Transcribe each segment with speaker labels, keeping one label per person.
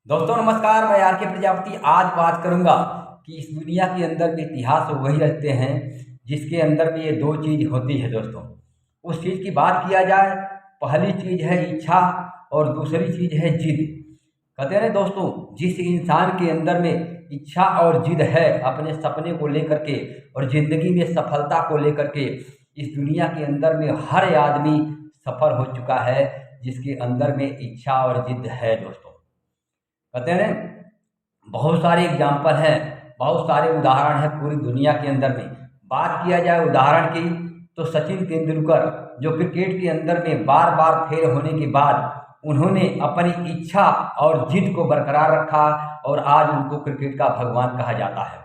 Speaker 1: दोस्तों नमस्कार, मैं आर के प्रजापति आज बात करूंगा कि इस दुनिया के अंदर के इतिहास वही रचते हैं जिसके अंदर में ये दो चीज़ होती है। दोस्तों उस चीज़ की बात किया जाए, पहली चीज़ है इच्छा और दूसरी चीज़ है जिद। कहते हैं ना दोस्तों, जिस इंसान के अंदर में इच्छा और जिद है अपने सपने को लेकर के और ज़िंदगी में सफलता को लेकर के, इस दुनिया के अंदर में हर आदमी सफल हो चुका है जिसके अंदर में इच्छा और जिद है। दोस्तों कहते हैं ना, बहुत सारे एग्जाम्पल हैं, बहुत सारे उदाहरण हैं पूरी दुनिया के अंदर में। बात किया जाए उदाहरण की तो सचिन तेंदुलकर जो क्रिकेट के अंदर में बार बार फेल होने के बाद उन्होंने अपनी इच्छा और जिद को बरकरार रखा और आज उनको क्रिकेट का भगवान कहा जाता है।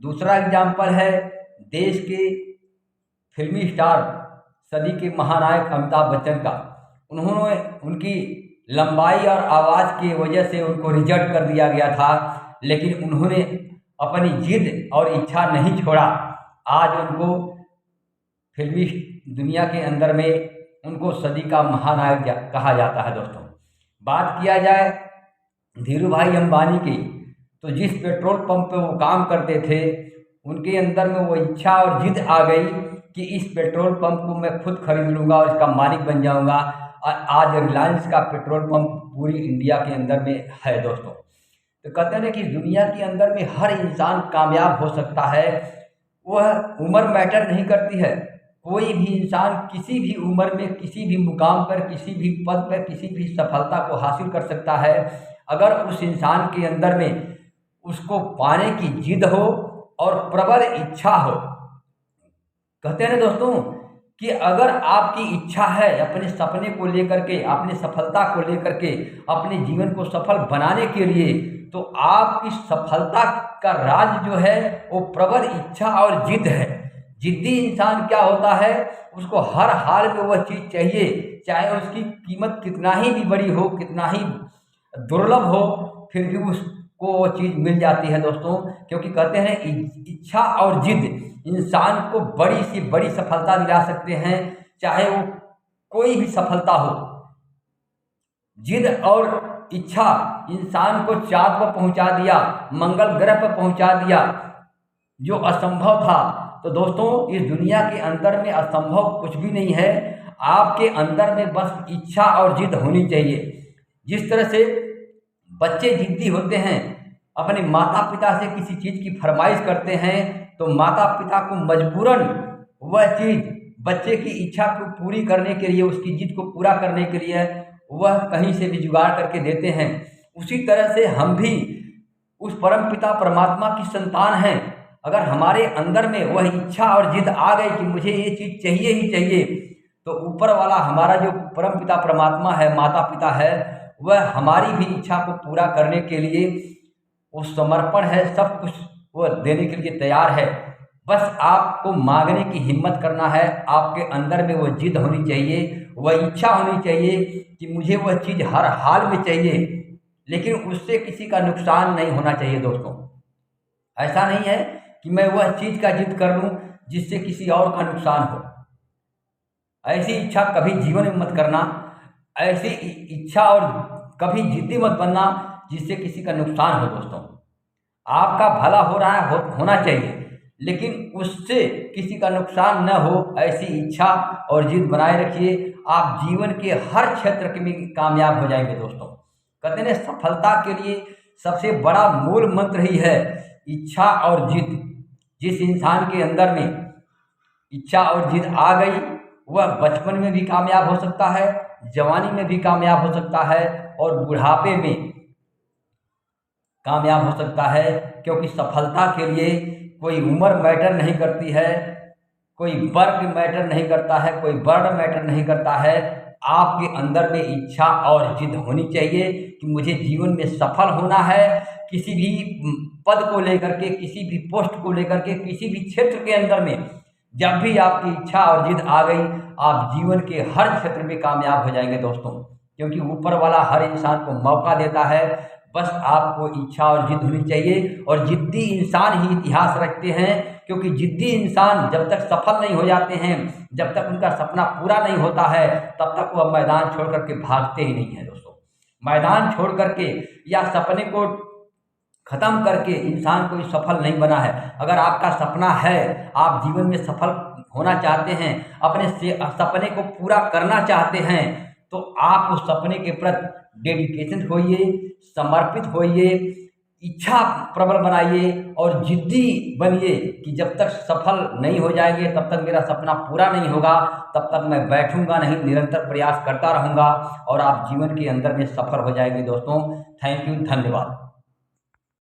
Speaker 1: दूसरा एग्जाम्पल है देश के फिल्मी स्टार, सदी के महानायक अमिताभ बच्चन का। उन्होंने उनकी लंबाई और आवाज़ की वजह से उनको रिजेक्ट कर दिया गया था, लेकिन उन्होंने अपनी जिद और इच्छा नहीं छोड़ा। आज उनको फिल्मी दुनिया के अंदर में उनको सदी का महानायक कहा जाता है। दोस्तों बात किया जाए धीरू भाई अंबानी की, तो जिस पेट्रोल पंप पे वो काम करते थे उनके अंदर में वो इच्छा और जिद आ गई कि इस पेट्रोल पंप को मैं खुद खरीद लूँगा और इसका मालिक बन जाऊँगा। और आज रिलायंस का पेट्रोल पंप पूरी इंडिया के अंदर में है। दोस्तों तो कहते हैं ना कि दुनिया के अंदर में हर इंसान कामयाब हो सकता है, वह उम्र मैटर नहीं करती है। कोई भी इंसान किसी भी उम्र में किसी भी मुकाम पर, किसी भी पद पर, किसी भी सफलता को हासिल कर सकता है अगर उस इंसान के अंदर में उसको पाने की जिद हो और प्रबल इच्छा हो। कहते हैं ना दोस्तों कि अगर आपकी इच्छा है अपने सपने को लेकर के, अपनी सफलता को लेकर के, अपने जीवन को सफल बनाने के लिए, तो आपकी सफलता का राज जो है वो प्रबल इच्छा और जिद है। जिद्दी इंसान क्या होता है, उसको हर हाल में वह चीज़ चाहिए, चाहे उसकी कीमत कितना ही भी बड़ी हो, कितना ही दुर्लभ हो, फिर भी उसको वो चीज़ मिल जाती है। दोस्तों क्योंकि कहते हैं इच्छा और जिद इंसान को बड़ी सी बड़ी सफलता दिला सकते हैं, चाहे वो कोई भी सफलता हो। जिद और इच्छा इंसान को चाँद पर पहुंचा दिया, मंगल ग्रह पर पहुंचा दिया, जो असंभव था। तो दोस्तों इस दुनिया के अंदर में असंभव कुछ भी नहीं है, आपके अंदर में बस इच्छा और जिद होनी चाहिए। जिस तरह से बच्चे जिद्दी होते हैं, अपने माता पिता से किसी चीज़ की फरमाइश करते हैं, तो माता पिता को मजबूरन वह चीज़ बच्चे की इच्छा को पूरी करने के लिए, उसकी जिद को पूरा करने के लिए वह कहीं से भी जुगाड़ करके देते हैं। उसी तरह से हम भी उस परम पिता परमात्मा की संतान हैं। अगर हमारे अंदर में वह इच्छा और जिद आ गई कि मुझे ये चीज़ चाहिए ही चाहिए, तो ऊपर वाला हमारा जो परम पिता परमात्मा है, माता पिता है, वह हमारी भी इच्छा को पूरा करने के लिए वो समर्पण है, सब कुछ वो देने के लिए तैयार है। बस आपको मांगने की हिम्मत करना है, आपके अंदर में वो जिद होनी चाहिए, वह इच्छा होनी चाहिए कि मुझे वह चीज़ हर हाल में चाहिए, लेकिन उससे किसी का नुकसान नहीं होना चाहिए। दोस्तों ऐसा नहीं है कि मैं वह चीज़ का जिद कर लूँ जिससे किसी और का नुकसान हो। ऐसी इच्छा कभी जीवन में मत करना, ऐसी इच्छा और कभी जिद्दी मत बनना जिससे किसी का नुकसान हो। दोस्तों आपका भला हो रहा है, होना चाहिए, लेकिन उससे किसी का नुकसान न हो, ऐसी इच्छा और जिद बनाए रखिए। आप जीवन के हर क्षेत्र के में कामयाब हो जाएंगे। दोस्तों कहते हैं सफलता के लिए सबसे बड़ा मूल मंत्र ही है इच्छा और जिद। जिस इंसान के अंदर में इच्छा और जिद आ गई, वह बचपन में भी कामयाब हो सकता है, जवानी में भी कामयाब हो सकता है और बुढ़ापे में कामयाब हो सकता है। क्योंकि सफलता के लिए कोई उम्र मैटर नहीं करती है, कोई वर्ग मैटर नहीं करता है, कोई वर्ण मैटर नहीं करता है। आपके अंदर में इच्छा और जिद होनी चाहिए कि मुझे जीवन में सफल होना है। किसी भी पद को लेकर के, किसी भी पोस्ट को लेकर के, किसी भी क्षेत्र के अंदर में जब भी आपकी इच्छा और जिद आ गई, आप जीवन के हर क्षेत्र में कामयाब हो जाएंगे। दोस्तों क्योंकि ऊपर वाला हर इंसान को मौका देता है, बस आपको इच्छा और जिद होनी चाहिए। और जिद्दी इंसान ही इतिहास रखते हैं, क्योंकि जिद्दी इंसान जब तक सफल नहीं हो जाते हैं, जब तक उनका सपना पूरा नहीं होता है, तब तक वह मैदान छोड़ करके भागते ही नहीं हैं। दोस्तों मैदान छोड़ करके या सपने को खत्म करके इंसान कोई सफल नहीं बना है। अगर आपका सपना है, आप जीवन में सफल होना चाहते हैं, अपने सपने को पूरा करना चाहते हैं, तो आप उस सपने के प्रति डेडिकेशन होइए, समर्पित होइए, इच्छा प्रबल बनाइए और जिद्दी बनिए कि जब तक सफल नहीं हो जाएंगे तब तक मेरा सपना पूरा नहीं होगा, तब तक मैं बैठूंगा नहीं, निरंतर प्रयास करता रहूंगा और आप जीवन के अंदर में सफल हो जाएंगे दोस्तों। थैंक यू, धन्यवाद।